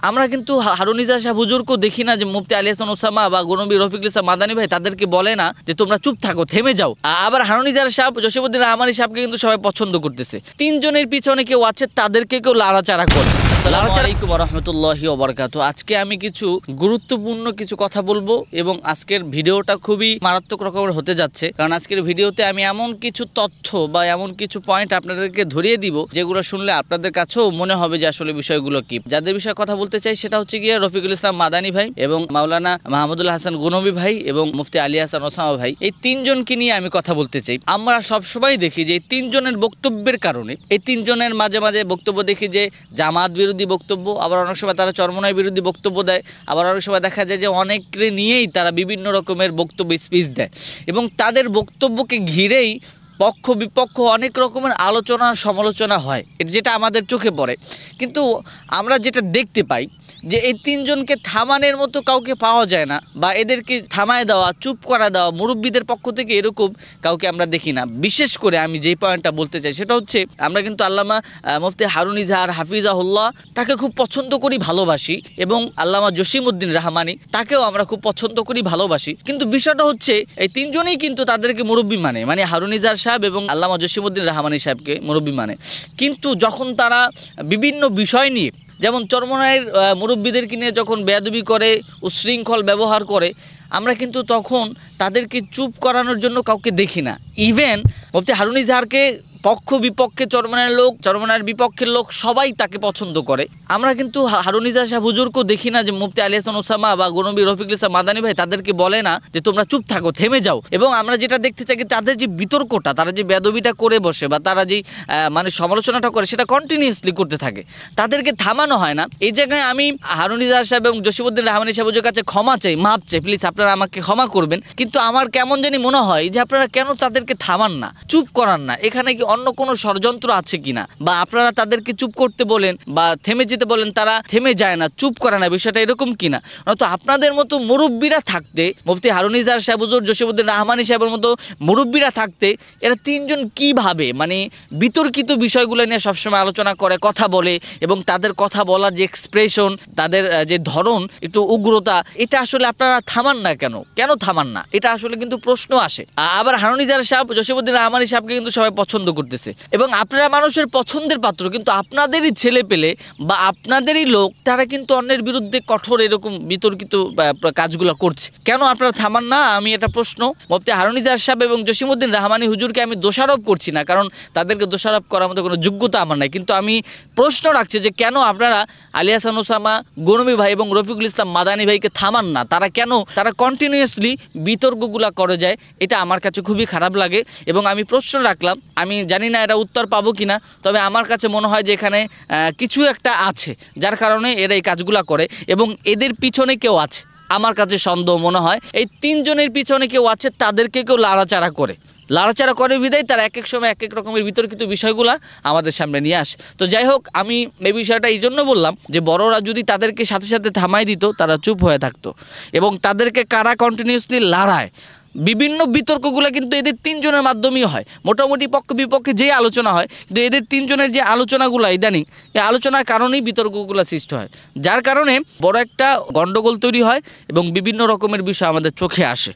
আমরা কিন্তু হারুন ইজাজ সাহেব হুজুরকেও দেখি না যে মুফতি আলী হাসান ওসামা বা গণবী রফিকুল ইসলাম মাদানী ভাই তাদেরকে বলে না যে তোমরা চুপ থাকো, থেমে যাও। আবার হারুন ইজাজ সাহেব, জসিমউদ্দিন রহমানী সাহেবকে কিন্তু সবাই পছন্দ করতেছে। তিনজনের পিছনে কেউ আছে, তাদেরকে কেউ লাড়াচাড়া করে। আসসালামু আলাইকুম ওয়া রাহমাতুল্লাহি ওয়া বারাকাতুহু। আজকে আমি কিছু গুরুত্বপূর্ণ কিছু কথা বলবো এবং আজকের ভিডিওটা খুবই মারাত্মক রকমের হতে যাচ্ছে, কারণ আজকের ভিডিওতে আমি এমন কিছু তথ্য বা এমন কিছু পয়েন্ট আপনাদেরকে ধরিয়ে দিব যেগুলো শুনলে আপনাদের কাছেও মনে হবে যে আসলে বিষয়গুলো কি। যাদের বিষয়ে কথা বলতে চাই সেটা হচ্ছে গিয়ে রফিকুল ইসলাম মাদানী ভাই এবং মাওলানা মাহমুদুল হাসান গনবী ভাই এবং মুফতি আলী হাসান ওসামা ভাই। এই তিনজনকে নিয়ে আমি কথা বলতে চাই। আমরা সবসময় দেখি যে এই তিনজনের বক্তব্যের কারণে, এই তিনজনের মাঝে মাঝে বক্তব্য দেখি যে জামাত বিরোধী বক্তব্য, আবার অনেক সময় তারা চরমনাই বিরোধী বক্তব্য দেয়, আবার অনেক সময় দেখা যায় যে অনেককে নিয়েই তারা বিভিন্ন রকমের বক্তব্য স্পিচ দেয় এবং তাদের বক্তব্যকে ঘিরেই পক্ষ বিপক্ষ অনেক রকমের আলোচনা সমালোচনা হয়, যেটা আমাদের চোখে পড়ে। কিন্তু আমরা যেটা দেখতে পাই যে এই তিনজনকে থামানোর মতো কাউকে পাওয়া যায় না, বা এদেরকে থামায় দেওয়া, চুপ করা দেওয়া মুরব্বীদের পক্ষ থেকে এরকম কাউকে আমরা দেখি না। বিশেষ করে আমি যেই পয়েন্টটা বলতে চাই সেটা হচ্ছে, আমরা কিন্তু আল্লামা মুফতি হারুন ইজাহার হাফিজাহুল্লাহ তাকে খুব পছন্দ করি, ভালোবাসি, এবং আল্লামা জসিমউদ্দিন রহমানী তাকেও আমরা খুব পছন্দ করি, ভালোবাসি। কিন্তু বিষয়টা হচ্ছে এই তিনজনেই কিন্তু তাদেরকে মুরব্বী মানে হারুন ইজাহার সাহেব এবং আল্লামা জসিমউদ্দিন রহমানী সাহেবকে মুরব্বী কিন্তু যখন তারা বিভিন্ন বিষয় নিয়ে, যেমন চরমনাইয়ের মুরব্বীদেরকে নিয়ে যখন বেয়াদবি করে, উচ্ছৃঙ্খল ব্যবহার করে, আমরা কিন্তু তখন তাদেরকে চুপ করানোর জন্য কাউকে দেখি না। ইভেন মুফতি হারুন ইজাহারকে পক্ষ বিপক্ষে, চরমনাইয়ের লোক, চরমনাইয়ের বিপক্ষের লোক সবাই তাকে পছন্দ করে। আমরা কিন্তু হারুন ইজাজ সাহেব হুজুরকেও দেখি না যে মুফতি আলী হাসান ওসামা বা গনবী রফিকুল ইসলাম মাদানী ভাই তাদেরকে বলে না যে তোমরা চুপ থাকো, থেমে যাও। এবং আমরা যেটা দেখতে চাই তাদের যে বিতর্কটা, তারা যে বেদবিটা করে বসে বা তারা যে মানে সমালোচনাটা করে সেটা কন্টিনিউয়াসলি করতে থাকে, তাদেরকে থামানো হয় না। এই জায়গায় আমি হারুন ইজাজ সাহেব এবং জসিমউদ্দিন রহমানী সাহেবের কাছে ক্ষমা চাই, মাপ চাই, প্লিজ আপনারা আমাকে ক্ষমা করবেন। কিন্তু আমার কেমন জানি মনে হয় যে আপনারা কেন তাদেরকে থামান না, চুপ করান না? এখানে কি অন্য কোনো ষড়যন্ত্র আছে কিনা, বা আপনারা তাদেরকে চুপ করতে বলেন বা থেমে যেতে বলেন, তারা থেমে যায় না, চুপ করে না, বিষয়টা এরকম কিনা? নয়তো আপনাদের মতো মুরব্বীরা থাকতে, মুফতি হারুন ইজাহার সাহেব হুজুর, জসিমউদ্দিন রহমানী সাহেবের মতো মুরব্বীরা থাকতে, এরা তিনজন কিভাবে মানে বিতর্কিত বিষয়গুলো নিয়ে সবসময় আলোচনা করে, কথা বলে, এবং তাদের কথা বলার যে এক্সপ্রেশন, তাদের যে ধরন, একটু উগ্রতা, এটা আসলে আপনারা থামান না কেন? কেন থামান না? এটা আসলে কিন্তু প্রশ্ন আসে। আবার হারুন ইজাহার সাহেব, জসিমউদ্দিন রহমানী সাহেবকে কিন্তু সবাই পছন্দ করতেছে এবং আপনারা মানুষের পছন্দের পাত্র, কিন্তু আপনাদেরই ছেলে পেলে বা আপনাদেরই লোক তারা কিন্তু অন্যের বিরুদ্ধে কঠোর এরকম বিতর্কিত কাজগুলো করছে। কেন আপনারা থামান না? আমি এটা প্রশ্ন। মুফতি হারুন ইজাহার সাহেব এবং জসিমউদ্দিন রহমানী হুজুরকে আমি দোষারোপ করছি না, কারণ তাদেরকে দোষারোপ করার মতো কোনো যোগ্যতা আমার নাই, কিন্তু আমি প্রশ্ন রাখছি যে কেন আপনারা আলী হাসান ওসামা, গনবী ভাই এবং রফিকুল ইসলাম মাদানী ভাইকে থামান না? তারা কন্টিনিউয়াসলি বিতর্কগুলা করে যায়, এটা আমার কাছে খুবই খারাপ লাগে। এবং আমি প্রশ্ন রাখলাম, আমি জানি না এটা উত্তর পাবো কিনা, তবে আমার কাছে মনে হয় যে এখানে কিছু একটা আছে যার কারণে এরা এই কাজগুলা করে, এবং এদের পিছনে কেউ আছে। আমার কাছে সন্দেহ মনে হয় এই তিনজনের পিছনে কেউ আছে, তাদেরকে কেউ লাড়াচাড়া করে বিদায় তারা এক এক সময় এক এক রকমের বিতর্কিত বিষয়গুলা আমাদের সামনে নিয়ে আসে। তো যাই হোক, আমি এই বিষয়টা এই জন্য বললাম যে বড়রা যদি তাদেরকে সাথে সাথে থামাই দিত, তারা চুপ হয়ে থাকতো, এবং তাদেরকে কারা কন্টিনিউয়াসলি লড়ায়। বিভিন্ন বিতর্কগুলো কিন্তু এদের তিনজনের মাধ্যমেই হয়। মোটামুটি পক্ষ বিপক্ষে যে আলোচনা হয়, কিন্তু এদের তিনজনের যে আলোচনাগুলো ইদানিং, এই আলোচনার কারণেই বিতর্কগুলো সৃষ্টি হয়, যার কারণে বড় একটা গন্ডগোল তৈরি হয় এবং বিভিন্ন রকমের বিষয় আমাদের চোখে আসে।